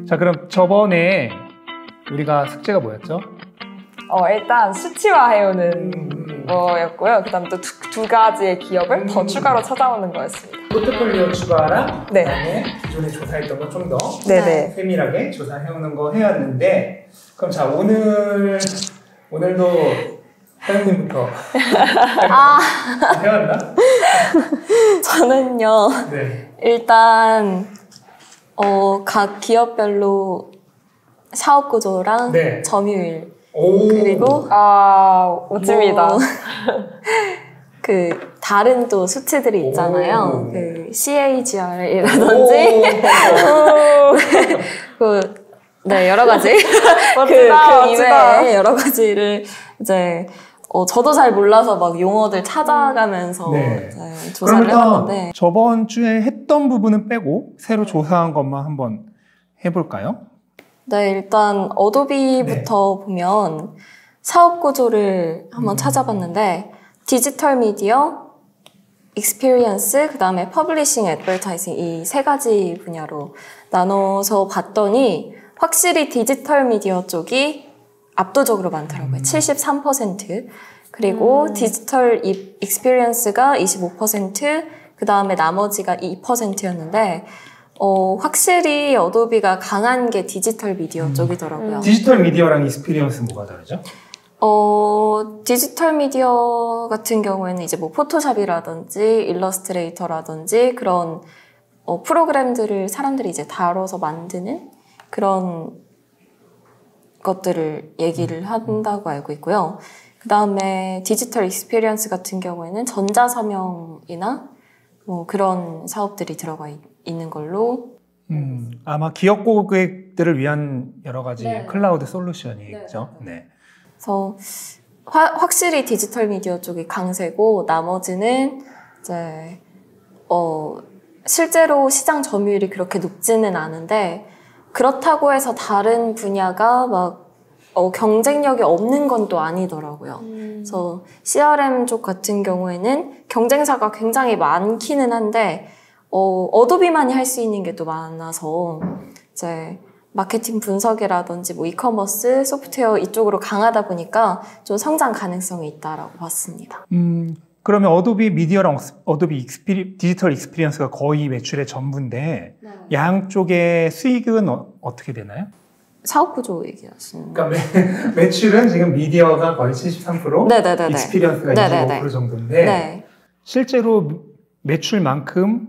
자, 그럼 저번에 우리가 숙제가 뭐였죠? 일단 수치화해오는 거였고요. 그 다음에 또 두 가지의 기업을 더 추가로 찾아오는 거였습니다. 포트폴리오 추가랑 네. 그다음에 기존에 조사했던 거 좀 더 네네. 세밀하게 조사해오는 거 해왔는데, 그럼 자, 오늘도 사장님부터 해왔나? 저는요. 네. 일단 각 기업별로 사업 구조랑 네. 점유율 오. 그리고 멋집니다. 그 다른 또 수치들이 있잖아요. 오. 그 CAGR이라든지 네, 여러 가지 멋지다, 그 이외에 여러 가지를 이제 저도 잘 몰라서 막 용어들 찾아가면서 네. 이제 조사를 해봤는데, 저번 주에 했던 부분은 빼고 새로 조사한 것만 한번 해볼까요? 네, 일단 어도비부터 보면 사업 구조를 한번 찾아봤는데, 디지털 미디어, 익스피리언스, 그 다음에 퍼블리싱, 애드버타이징 이 세 가지 분야로 나눠서 봤더니 확실히 디지털 미디어 쪽이 압도적으로 많더라고요. 73%. 그리고 디지털 익스피리언스가 25%, 그 다음에 나머지가 2%였는데, 확실히 어도비가 강한 게 디지털 미디어 쪽이더라고요. 디지털 미디어랑 익스피리언스 뭐가 다르죠? 디지털 미디어 같은 경우에는 이제 뭐 포토샵이라든지 일러스트레이터라든지 그런 프로그램들을 사람들이 이제 다뤄서 만드는 그런 것들을 얘기를 한다고 알고 있고요. 그 다음에 디지털 익스피리언스 같은 경우에는 전자서명이나 뭐 그런 사업들이 들어가 있는 걸로. 아마 기업 고객들을 위한 여러 가지 네. 클라우드 솔루션이겠죠. 네. 그래서 확실히 디지털 미디어 쪽이 강세고, 나머지는 이제 실제로 시장 점유율이 그렇게 높지는 않은데, 그렇다고 해서 다른 분야가 막 경쟁력이 없는 건 또 아니더라고요. 그래서 CRM 쪽 같은 경우에는 경쟁사가 굉장히 많기는 한데 어도비만이 할 수 있는 게 또 많아서 이제 마케팅 분석이라든지 뭐 이커머스, 소프트웨어 이쪽으로 강하다 보니까 좀 성장 가능성이 있다라고 봤습니다. 그러면 어도비 미디어랑 어도비 디지털 익스피리언스가 거의 매출의 전부인데, 네. 양쪽의 수익은 어떻게 되나요? 사업 구조 얘기하시는 거예요? 그러니까 매출은 지금 미디어가 거의 73%, 네네네네. 익스피리언스가 네네네. 25% 정도인데, 네. 실제로 매출만큼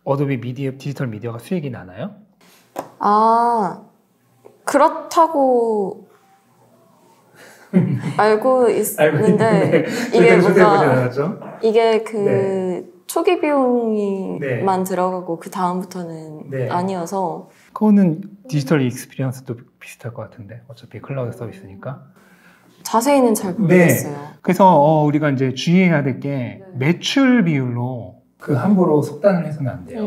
어도비 디지털 미디어가 수익이 나나요? 그렇다고 알고 있는데, 이게 뭔가 죠 이게 네. 초기 비용이만 네. 들어가고 그 다음부터는 네. 아니어서. 그거는 디지털 익스피리언스도 비슷할 것 같은데, 어차피 클라우드 서비스니까. 자세히는 잘 모르겠어요. 그래서 우리가 이제 주의해야 될 게 매출 비율로 그 함부로 속단을 해서는 안 돼요.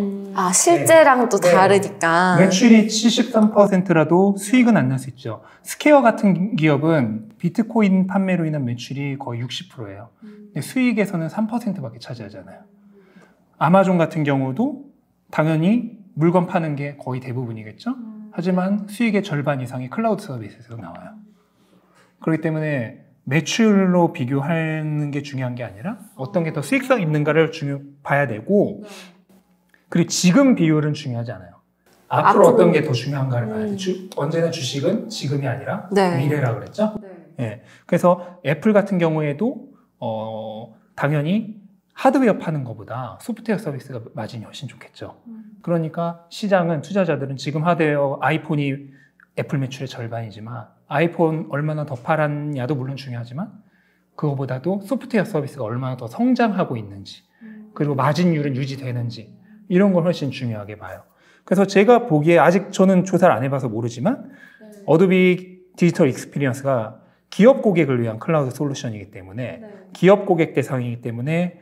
실제랑 또 네. 다르니까. 매출이 73%라도 수익은 안 날 수 있죠. 스퀘어 같은 기업은 비트코인 판매로 인한 매출이 거의 60%예요. 근데 수익에서는 3%밖에 차지하잖아요. 아마존 같은 경우도 당연히 물건 파는 게 거의 대부분이겠죠. 하지만 수익의 절반 이상이 클라우드 서비스에서 나와요. 그렇기 때문에 매출로 비교하는 게 중요한 게 아니라 어떤 게 더 수익성 있는가를 봐야 되고, 그리고 지금 비율은 중요하지 않아요. 앞으로 어떤 게 더 중요한가를 봐야 돼. 언제나 주식은 지금이 아니라 네. 미래라고 그랬죠. 네. 그래서 애플 같은 경우에도 당연히 하드웨어 파는 것보다 소프트웨어 서비스가 마진이 훨씬 좋겠죠. 그러니까 시장은, 투자자들은 지금 하드웨어 아이폰이 애플 매출의 절반이지만 아이폰 얼마나 더 팔았냐도 물론 중요하지만 그거보다도 소프트웨어 서비스가 얼마나 더 성장하고 있는지, 그리고 마진율은 유지되는지, 이런 걸 훨씬 중요하게 봐요. 그래서 제가 보기에, 아직 저는 조사를 안 해봐서 모르지만 어도비 디지털 익스피리언스가 기업 고객을 위한 클라우드 솔루션이기 때문에 기업 고객 대상이기 때문에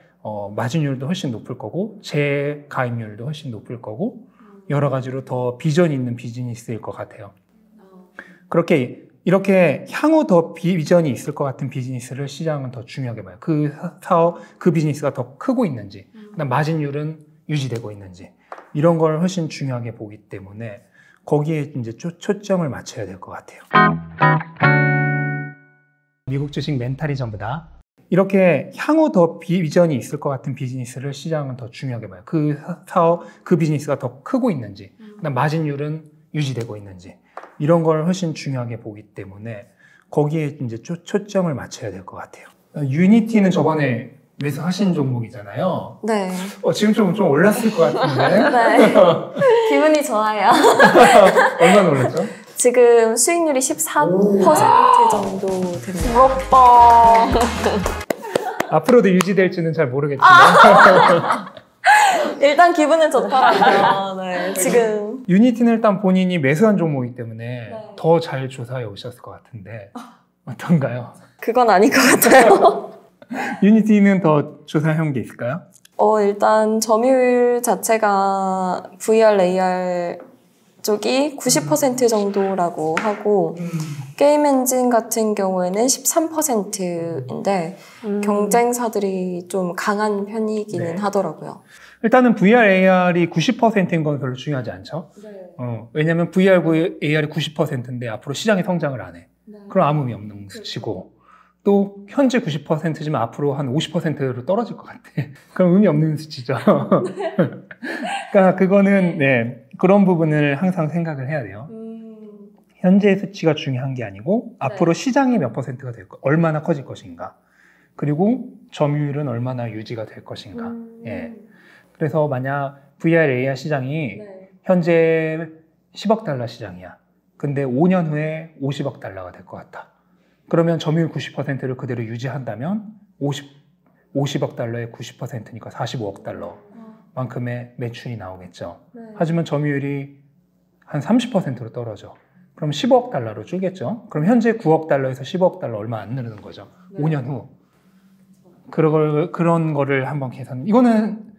마진율도 훨씬 높을 거고 재가입률도 훨씬 높을 거고 여러 가지로 더 비전 있는 비즈니스일 것 같아요. 그렇게 이렇게 향후 더 비전이 있을 것 같은 비즈니스를 시장은 더 중요하게 봐요. 그 사업, 그 비즈니스가 더 크고 있는지, 그다음 마진율은 유지되고 있는지, 이런 걸 훨씬 중요하게 보기 때문에 거기에 이제 초점을 맞춰야 될 것 같아요. 미국 주식 멘탈이 전부다. 이렇게 향후 더 비전이 있을 것 같은 비즈니스를 시장은 더 중요하게 봐요. 그 사업, 그 비즈니스가 더 크고 있는지, 그다음 마진율은 유지되고 있는지, 이런 걸 훨씬 중요하게 보기 때문에 거기에 이제 초점을 맞춰야 될 것 같아요. 유니티는 저번에 매수하신 종목이잖아요. 네. 지금 좀 올랐을 것 같은데. 네. 기분이 좋아요. 얼마나 올랐죠? 지금 수익률이 14% 정도 됩니다. 부럽다. 앞으로도 유지될지는 잘 모르겠지만. 일단 기분은 좋더라고요. 네. 지금. 유니티는 일단 본인이 매수한 종목이기 때문에 네. 더 잘 조사해 오셨을 것 같은데 어떤가요? 그건 아닐 것 같아요. 유니티는 더 조사해온 게 있을까요? 일단 점유율 자체가 VR, AR 쪽이 90% 정도라고 하고 게임 엔진 같은 경우에는 13%인데 경쟁사들이 좀 강한 편이기는 네. 하더라고요. 일단은 VR, AR이 90%인 건 별로 중요하지 않죠? 네. 왜냐면 VR, AR이 90%인데 앞으로 시장이 성장을 안 해. 그럼 아무 의미 없는 수치고 또 현재 90%지만 앞으로 한 50%로 떨어질 것 같아. 그럼 의미 없는 수치죠. 그러니까 그거는 네, 그런 부분을 항상 생각을 해야 돼요. 현재 수치가 중요한 게 아니고 앞으로 시장이 몇 %가 될 거, 얼마나 커질 것인가. 그리고 점유율은 얼마나 유지가 될 것인가. 예. 그래서 만약 VR, AR 시장이 현재 10억 달러 시장이야. 근데 5년 후에 50억 달러가 될 것 같다. 그러면 점유율 90%를 그대로 유지한다면 50억 달러의 90%니까 45억 달러만큼의 매출이 나오겠죠. 하지만 점유율이 한 30%로 떨어져. 그럼 15억 달러로 줄겠죠. 그럼 현재 9억 달러에서 15억 달러 얼마 안 느는 거죠. 5년 후. 그런 거를 한번 계산. 이거는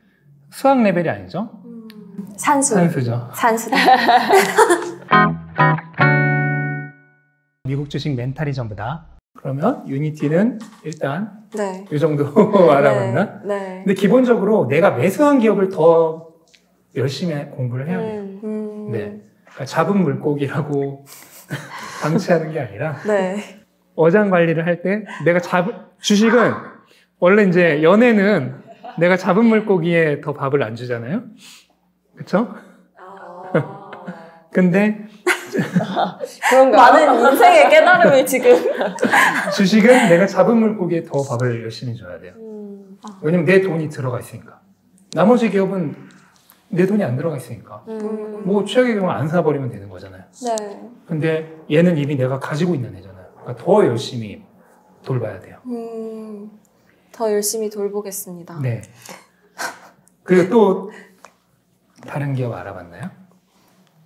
수학 레벨이 아니죠? 산수죠. 미국 주식 멘탈이 전부다. 그러면 유니티는 일단 네. 이 정도 알아봤나? 네. 근데 기본적으로 내가 매수한 기업을 더 열심히 공부를 해야 돼요. 네. 그러니까 잡은 물고기라고 방치하는 게 아니라 네. 어장 관리를 할 때 내가 주식은 원래 이제 연애는 내가 잡은 물고기에 더 밥을 안 주잖아요. 그쵸? 근데 많은 인생의 깨달음을 지금. 주식은 내가 잡은 물고기에 더 밥을 열심히 줘야 돼요. 왜냐면 내 돈이 들어가 있으니까. 나머지 기업은 내 돈이 안 들어가 있으니까. 뭐 최악의 경우 안 사버리면 되는 거잖아요. 네. 근데 얘는 이미 내가 가지고 있는 애잖아요. 그러니까 더 열심히 돌봐야 돼요. 더 열심히 돌보겠습니다. 네. 그리고 또 다른 기업 알아봤나요?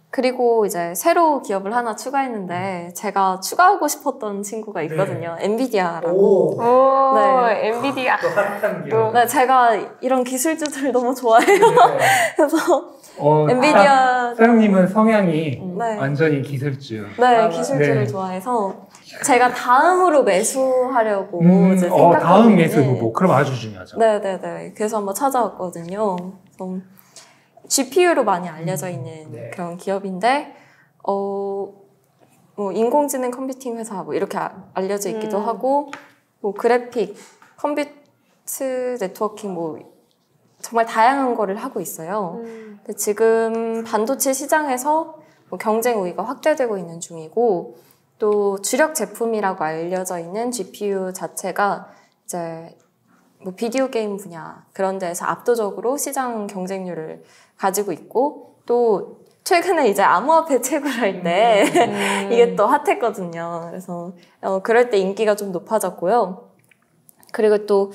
그리고 이제 새로 기업을 하나 추가했는데 제가 추가하고 싶었던 친구가 있거든요. 엔비디아라고. 네. 엔비디아. 또 핫한 기업. 네, 제가 이런 기술주들 너무 좋아해요. 그래서 엔비디아 사장님은 성향이 네. 완전히 기술주. 네, 기술주를 네. 좋아해서 제가 다음으로 매수하려고 이제 생각하고 다음 매수 있는데 후보. 그럼 아주 중요하죠. 네네네. 그래서 한번 찾아왔거든요. 그래서 GPU로 많이 알려져 있는 네. 그런 기업인데, 뭐 인공지능 컴퓨팅 회사 뭐 이렇게 알려져 있기도 하고, 뭐 그래픽, 컴퓨트 네트워킹 뭐 정말 다양한 거를 하고 있어요. 근데 지금 반도체 시장에서 뭐 경쟁 우위가 확대되고 있는 중이고, 또 주력 제품이라고 알려져 있는 GPU 자체가 이제 뭐 비디오 게임 분야 그런 데에서 압도적으로 시장 경쟁률을 가지고 있고, 또 최근에 이제 암호화폐 채굴 할 때 이게 또 핫했거든요. 그래서 그럴 때 인기가 좀 높아졌고요. 그리고 또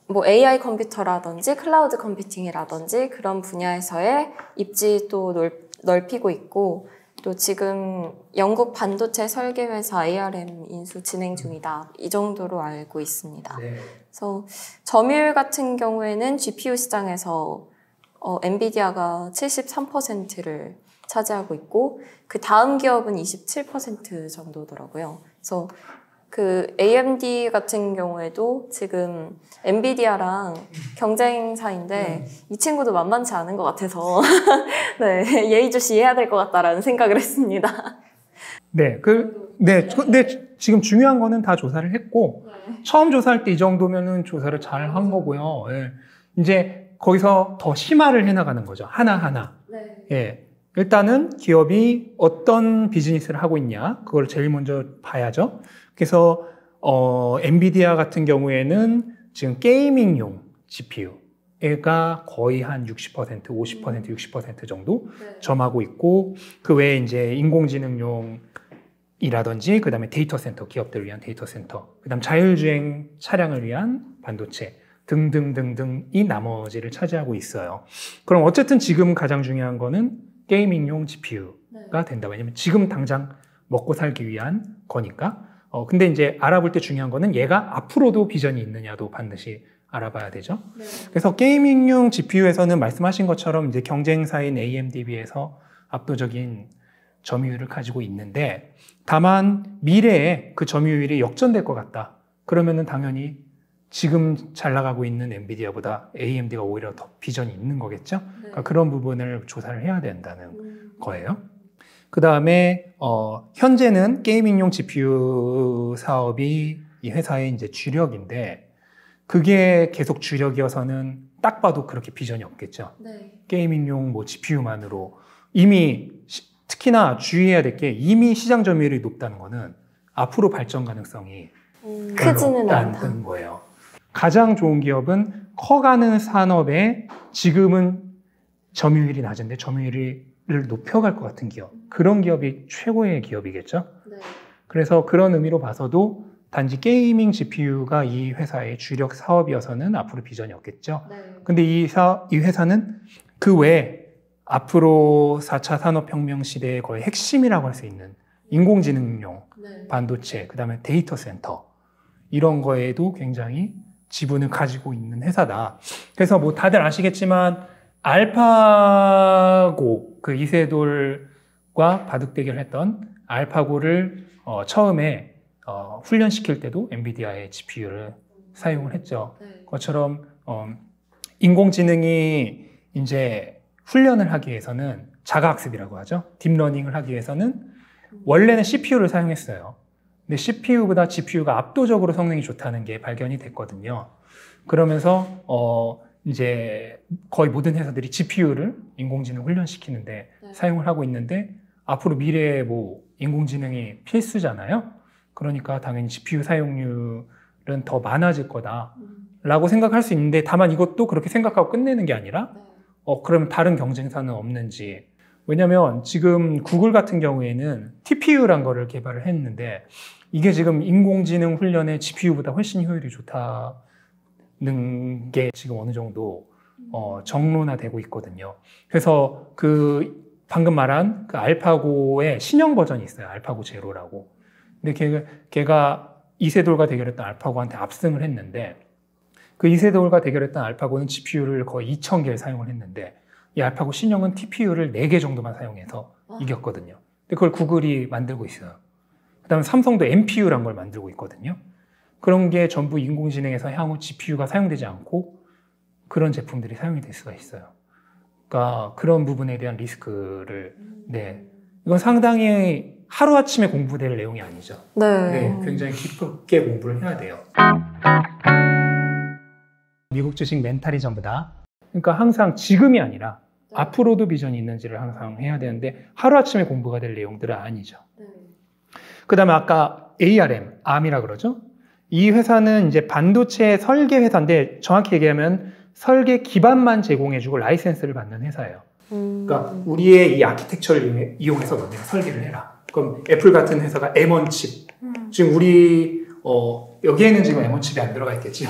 뭐 AI 컴퓨터라든지 클라우드 컴퓨팅이라든지 그런 분야에서의 입지 또 넓히고 있고, 또 지금 영국 반도체 설계 회사 ARM 인수 진행 중이다. 이 정도로 알고 있습니다. 네. 그래서 점유율 같은 경우에는 GPU 시장에서 엔비디아가 73%를 차지하고 있고, 그 다음 기업은 27% 정도더라고요. 그래서 그 AMD 같은 경우에도 지금 엔비디아랑 경쟁사인데 이 친구도 만만치 않은 것 같아서 네, 예의주시해야 될 것 같다라는 생각을 했습니다. 네, 근데 지금 중요한 거는 다 조사를 했고 처음 조사할 때 이 정도면은 조사를 잘 한 거고요. 예. 이제 거기서 더 심화를 해나가는 거죠. 하나하나. 예. 일단은 기업이 어떤 비즈니스를 하고 있냐, 그걸 제일 먼저 봐야죠. 그래서 엔비디아 같은 경우에는 지금 게이밍용 GPU가 거의 한 60%, 50%, 60% 정도 점하고 있고, 그 외에 이제 인공지능용이라든지, 그 다음에 데이터 센터, 기업들을 위한 데이터 센터, 그 다음 자율주행 차량을 위한 반도체 등등등등이 나머지를 차지하고 있어요. 그럼 어쨌든 지금 가장 중요한 거는 게이밍용 GPU가 된다. 왜냐면 지금 당장 먹고 살기 위한 거니까. 근데 이제 알아볼 때 중요한 거는 얘가 앞으로도 비전이 있느냐도 반드시 알아봐야 되죠. 그래서 게이밍용 GPU에서는 말씀하신 것처럼 이제 경쟁사인 AMD에 비해서 압도적인 점유율을 가지고 있는데, 다만 미래에 그 점유율이 역전될 것 같다. 그러면은 당연히 지금 잘 나가고 있는 엔비디아보다 AMD가 오히려 더 비전이 있는 거겠죠. 그러니까 그런 부분을 조사를 해야 된다는 거예요. 그 다음에 현재는 게이밍용 GPU 사업이 이 회사의 이제 주력인데, 그게 계속 주력이어서는 딱 봐도 그렇게 비전이 없겠죠. 게이밍용 뭐 GPU만으로 이미 특히나 주의해야 될 게, 이미 시장 점유율이 높다는 거는 앞으로 발전 가능성이 크지는 않다. 않다는 거예요. 가장 좋은 기업은 커가는 산업에 지금은 점유율이 낮은데 점유율을 높여갈 것 같은 기업, 그런 기업이 최고의 기업이겠죠. 그래서 그런 의미로 봐서도 단지 게이밍 GPU가 이 회사의 주력 사업이어서는 앞으로 비전이 없겠죠. 근데 이 회사는 그 외에 앞으로 4차 산업혁명 시대의 거의 핵심이라고 할 수 있는 인공지능용 반도체, 그 다음에 데이터 센터, 이런 거에도 굉장히 지분을 가지고 있는 회사다. 그래서 뭐 다들 아시겠지만 알파고, 그 이세돌과 바둑 대결했던 알파고를 처음에 훈련시킬 때도 엔비디아의 GPU를 사용을 했죠. 그것처럼 인공지능이 이제 훈련을 하기 위해서는 자가학습이라고 하죠. 딥러닝을 하기 위해서는 원래는 CPU를 사용했어요. 근데 CPU보다 GPU가 압도적으로 성능이 좋다는 게 발견이 됐거든요. 그러면서 이제 거의 모든 회사들이 GPU를 인공지능 훈련시키는데 사용을 하고 있는데, 앞으로 미래에 뭐 인공지능이 필수잖아요. 그러니까 당연히 GPU 사용률은 더 많아질 거다라고 생각할 수 있는데, 다만 이것도 그렇게 생각하고 끝내는 게 아니라 그럼 다른 경쟁사는 없는지. 왜냐면 지금 구글 같은 경우에는 TPU란 거를 개발을 했는데, 이게 지금 인공지능 훈련에 GPU보다 훨씬 효율이 좋다는 게 지금 어느 정도 정론화되고 있거든요. 그래서 그 방금 말한 그 알파고의 신형 버전이 있어요. 알파고 제로라고. 근데 걔가 이세돌과 대결했던 알파고한테 압승을 했는데, 그 이세돌과 대결했던 알파고는 GPU를 거의 2,000개를 사용을 했는데, 이 알파고 신형은 TPU를 4개 정도만 사용해서 이겼거든요. 근데 그걸 구글이 만들고 있어요. 그 다음에 삼성도 NPU란 걸 만들고 있거든요. 그런 게 전부 인공지능에서 향후 GPU가 사용되지 않고 그런 제품들이 사용이 될 수가 있어요. 그러니까 그런 부분에 대한 리스크를, 이건 상당히 하루아침에 공부될 내용이 아니죠. 굉장히 깊게 공부를 해야 돼요. 미국 주식 멘탈이 전부다. 그러니까 항상 지금이 아니라 앞으로도 비전이 있는지를 항상 해야 되는데, 하루아침에 공부가 될 내용들은 아니죠. 그 다음에 아까 ARM이라 그러죠. 이 회사는 이제 반도체 설계 회사인데, 정확히 얘기하면 설계 기반만 제공해주고 라이센스를 받는 회사예요. 그러니까 우리의 이 아키텍처를 이용해서 너네가 설계를 해라. 그럼 애플 같은 회사가 M1 칩. 지금 우리 여기에는 지금 M1 칩이 안 들어가 있겠지.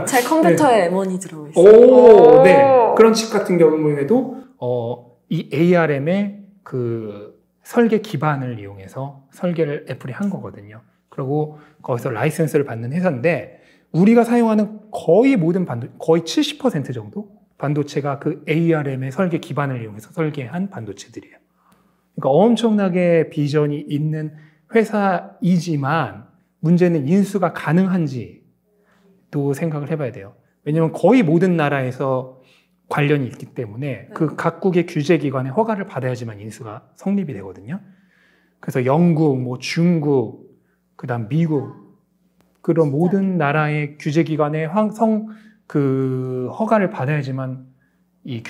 제 컴퓨터에 M1이 들어가 있어요. 오, 네. 그런 칩 같은 경우에도 이 ARM의 그 설계 기반을 이용해서 설계를 애플이 한 거거든요. 그리고 거기서 라이센스를 받는 회사인데, 우리가 사용하는 거의 모든 거의 70% 정도 반도체가 그 ARM의 설계 기반을 이용해서 설계한 반도체들이에요. 그러니까 엄청나게 비전이 있는 회사이지만 문제는 인수가 가능한지도 생각을 해봐야 돼요. 왜냐하면 거의 모든 나라에서 관련이 있기 때문에 그 각국의 규제기관의 허가를 받아야지만 인수가 성립이 되거든요. 그래서 영국, 뭐 중국, 그다음 미국 그런 모든 나라의 규제기관의 그 허가를 받아야지만 이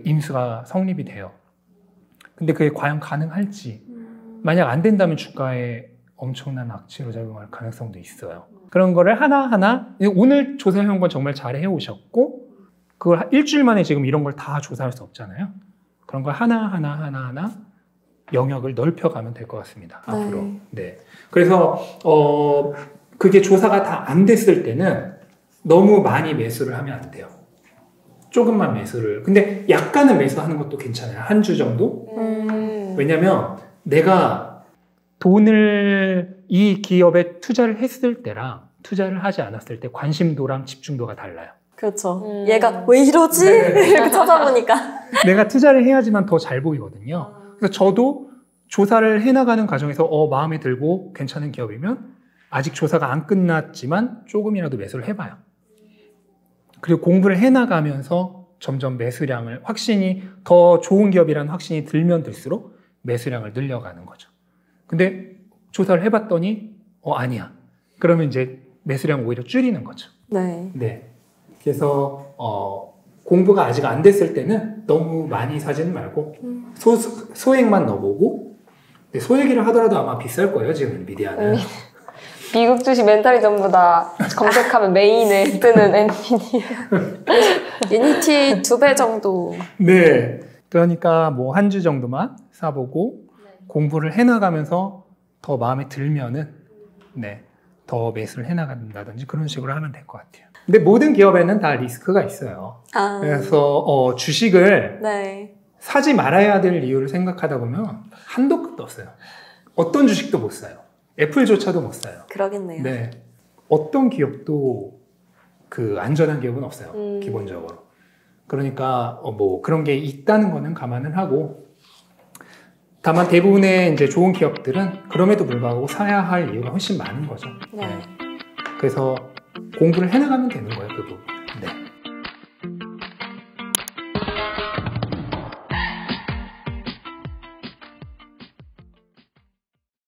인수가 성립이 돼요. 근데 그게 과연 가능할지, 만약 안 된다면 주가에 엄청난 악재로 작용할 가능성도 있어요. 그런 거를 하나하나, 오늘 조사해온 건 정말 잘 해오셨고, 그걸 일주일 만에 지금 이런 걸 다 조사할 수 없잖아요. 그런 걸 하나하나 영역을 넓혀가면 될 것 같습니다. 네. 앞으로. 네. 그래서 그게 조사가 다 안 됐을 때는 너무 많이 매수를 하면 안 돼요. 조금만 매수를. 근데 약간은 매수하는 것도 괜찮아요. 한 주 정도? 왜냐면 내가 돈을 이 기업에 투자를 했을 때랑 투자를 하지 않았을 때 관심도랑 집중도가 달라요. 그렇죠. 얘가 왜 이러지? 네. 이렇게 찾아보니까. 내가 투자를 해야지만 더 잘 보이거든요. 그래서 저도 조사를 해나가는 과정에서 마음에 들고 괜찮은 기업이면 아직 조사가 안 끝났지만 조금이라도 매수를 해봐요. 그리고 공부를 해나가면서 점점 매수량을 확신이 더 좋은 기업이라는 확신이 들면 들수록 매수량을 늘려가는 거죠. 근데 조사를 해봤더니 아니야. 그러면 이제 매수량 오히려 줄이는 거죠. 네. 네. 그래서 공부가 아직 안 됐을 때는 너무 많이 사지는 말고 소액만 넣어보고, 소액이라 하더라도 아마 비쌀 거예요 지금 엔비디아는. 미국 주식 멘탈리즘보다 검색하면 메인에 뜨는 엔비디아. 유니티 2배 정도. 네. 그러니까 뭐 한 주 정도만 사보고 공부를 해나가면서 더 마음에 들면은 더 매수를 해나간다든지 그런 식으로 하면 될 것 같아요. 근데 모든 기업에는 다 리스크가 있어요. 그래서 주식을 네. 사지 말아야 될 이유를 생각하다 보면 한도 끝도 없어요. 어떤 주식도 못 사요. 애플조차도 못 사요. 그러겠네요. 네. 어떤 기업도 그 안전한 기업은 없어요. 기본적으로. 그러니까 뭐 그런 게 있다는 거는 감안을 하고, 다만 대부분의 이제 좋은 기업들은 그럼에도 불구하고 사야 할 이유가 훨씬 많은 거죠. 네. 그래서 공부를 해나가면 되는 거예요, 그 부분. 네.